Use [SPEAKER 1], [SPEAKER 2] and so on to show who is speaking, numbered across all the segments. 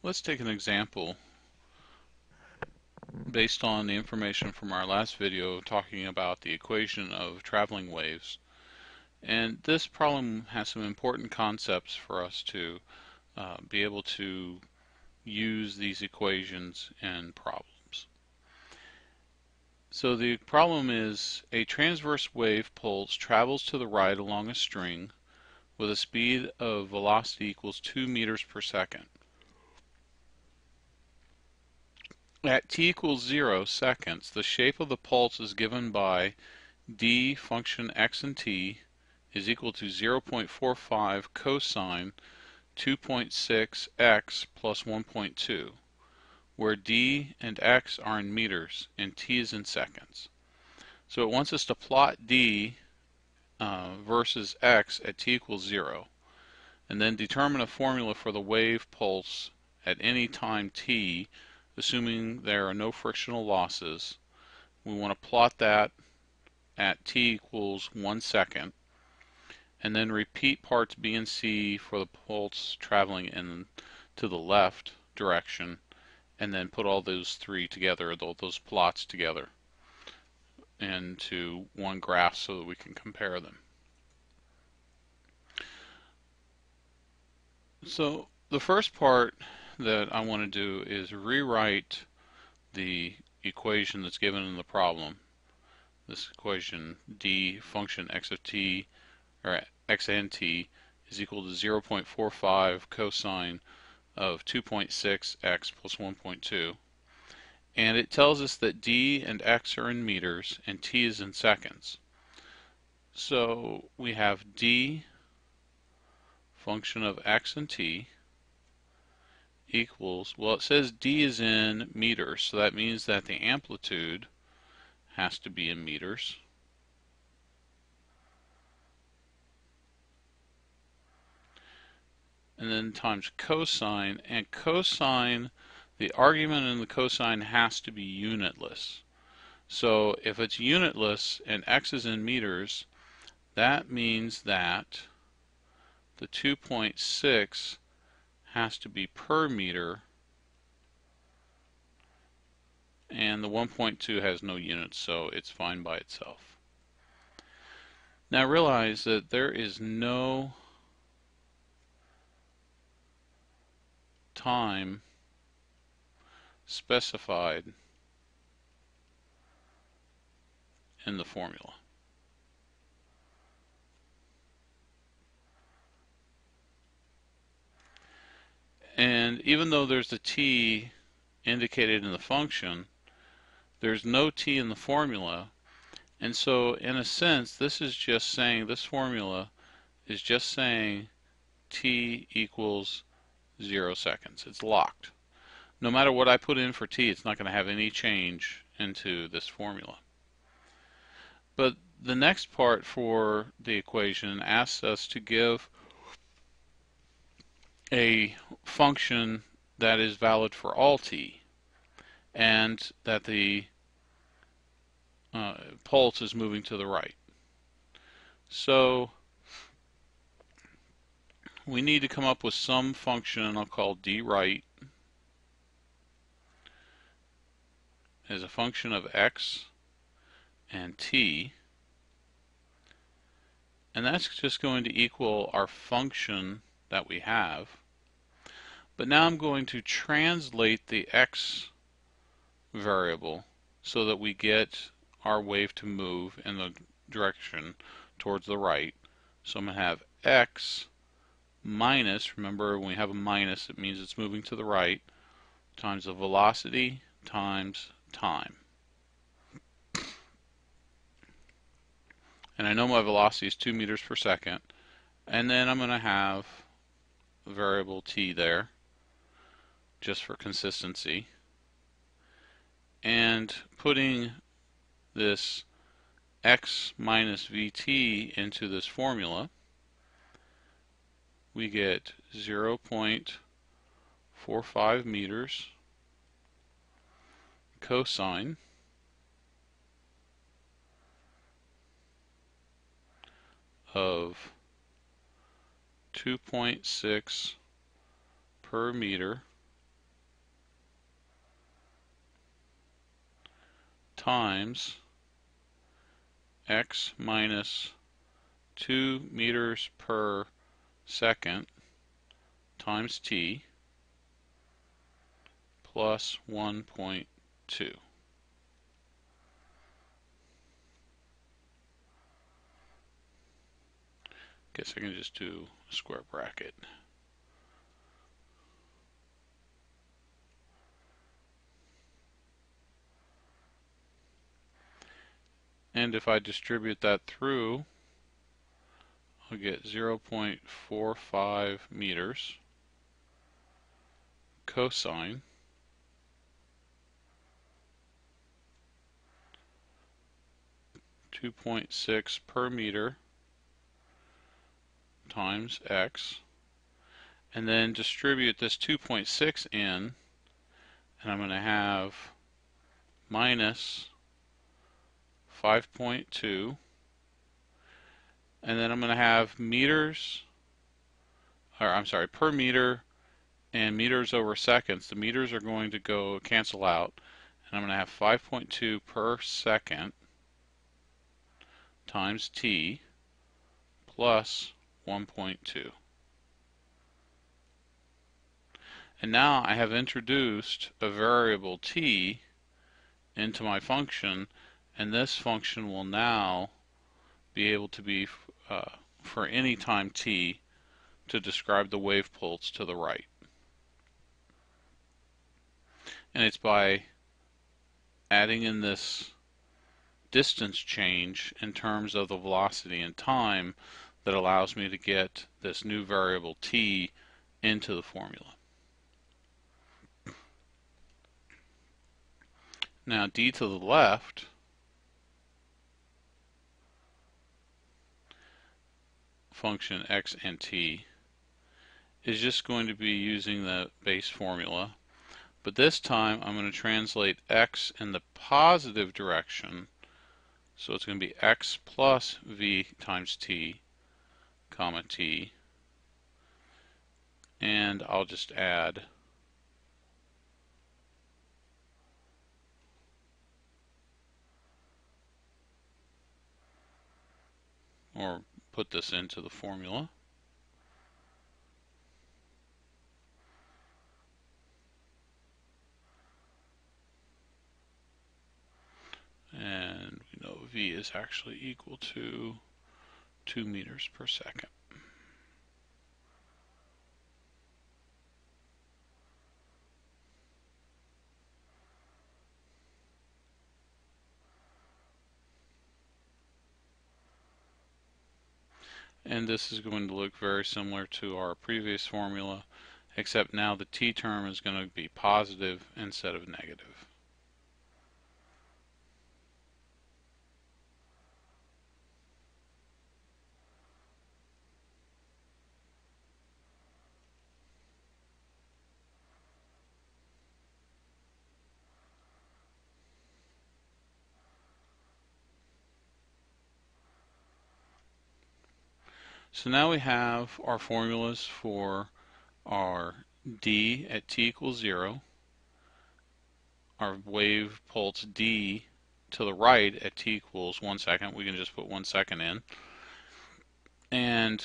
[SPEAKER 1] Let's take an example based on the information from our last video talking about the equation of traveling waves. And this problem has some important concepts for us to be able to use these equations in problems. So the problem is a transverse wave pulse travels to the right along a string with a speed of velocity equals 2 meters per second. At t equals 0 seconds, the shape of the pulse is given by d function x and t is equal to 0.45 cosine 2.6 x plus 1.2, where d and x are in meters and t is in seconds. So it wants us to plot d versus x at t equals 0, and then determine a formula for the wave pulse at any time t, assuming there are no frictional losses. We want to plot that at t equals 1 second, and then repeat parts B and C for the pulse traveling in to the left direction, and then put all those three together, those plots together, into one graph so that we can compare them. So the first part that I want to do is rewrite the equation that's given in the problem. This equation, d function x of t, or x and t, is equal to 0.45 cosine of 2.6 x plus 1.2. And it tells us that d and x are in meters and t is in seconds. So we have d function of x and t equals, well, it says d is in meters, so that means that the amplitude has to be in meters. And then times cosine, and cosine, the argument in the cosine has to be unitless. So if it's unitless and x is in meters, that means that the 2.6 has to be per meter, and the 1.2 has no units, so it's fine by itself. Now realize that there is no time specified in the formula. And even though there's a t indicated in the function, there's no t in the formula. And so in a sense, this is just saying, this formula is just saying t equals 0 seconds. It's locked. No matter what I put in for t, it's not going to have any change into this formula. But the next part for the equation asks us to give a function that is valid for all t, and that the pulse is moving to the right. So we need to come up with some function I'll call d right as a function of x and t, and that's just going to equal our function that we have. But now I'm going to translate the x variable so that we get our wave to move in the direction towards the right. So I'm going to have x minus, remember when we have a minus it means it's moving to the right, times the velocity times time. And I know my velocity is 2 meters per second, and then I'm going to have a variable t there just for consistency, and putting this x minus vt into this formula, we get 0.45 meters cosine of 2.6 per meter times x minus 2 meters per second times t plus 1.2. Guess I can just do a square bracket. And if I distribute that through, I'll get 0.45 meters cosine (2.6 per meter) times x, and then distribute this 2.6 in, and I'm going to have minus 5.2, and then I'm going to have meters, or I'm sorry, per meter and meters over seconds. The meters are going to go cancel out, and I'm going to have 5.2 per second times t plus 1.2. And now I have introduced a variable t into my function, and this function will now be able to be for any time t to describe the wave pulse to the right. And it's by adding in this distance change in terms of the velocity and time that allows me to get this new variable t into the formula. Now d to the left function x and t is just going to be using the base formula, but this time I'm going to translate x in the positive direction, so it's going to be x plus v times t, comma t, and I'll just add or put this into the formula. And we know v is actually equal to 2 meters per second. And this is going to look very similar to our previous formula, except now the t term is going to be positive instead of negative. So now we have our formulas for our d at t equals 0, our wave pulse d to the right at t equals 1 second. We can just put 1 second in. And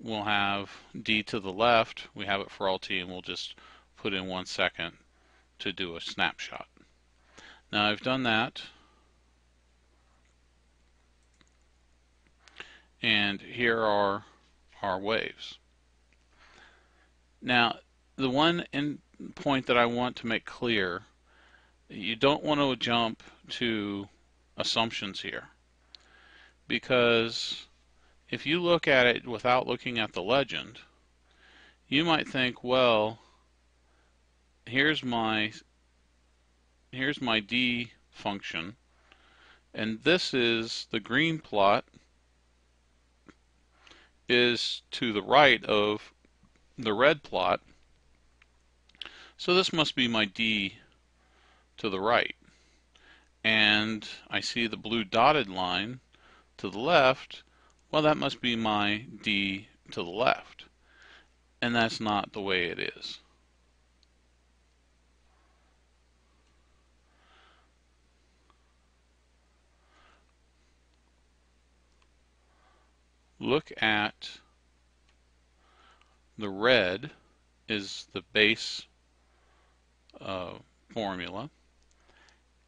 [SPEAKER 1] we'll have d to the left. We have it for all t, and we'll just put in 1 second to do a snapshot. Now I've done that, and here are our waves. Now the one point that I want to make clear, you don't want to jump to assumptions here, because if you look at it without looking at the legend, you might think, well, here's my d function, and this is the green plot is to the right of the red plot, so this must be my d to the right. And I see the blue dotted line to the left, well, that must be my d to the left. And that's not the way it is. look at the red is the base formula,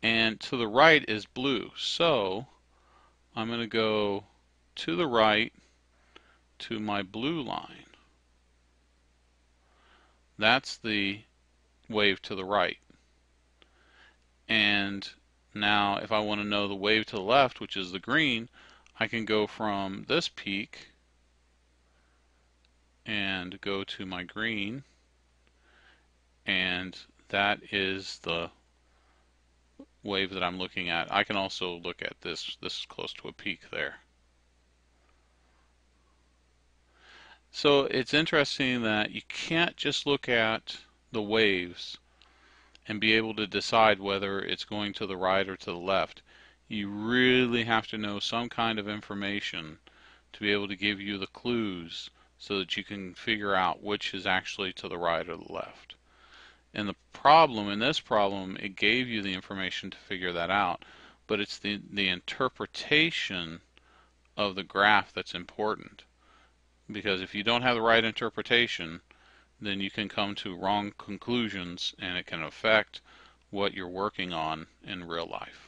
[SPEAKER 1] and to the right is blue. So I'm going to go to the right to my blue line. That's the wave to the right. And now if I want to know the wave to the left, which is the green, I can go from this peak and go to my green, and that is the wave that I'm looking at. I can also look at this. This is close to a peak there. So it's interesting that you can't just look at the waves and be able to decide whether it's going to the right or to the left. You really have to know some kind of information to be able to give you the clues so that you can figure out which is actually to the right or the left. And the problem in this problem, it gave you the information to figure that out, but it's the interpretation of the graph that's important. Because if you don't have the right interpretation, then you can come to wrong conclusions and it can affect what you're working on in real life.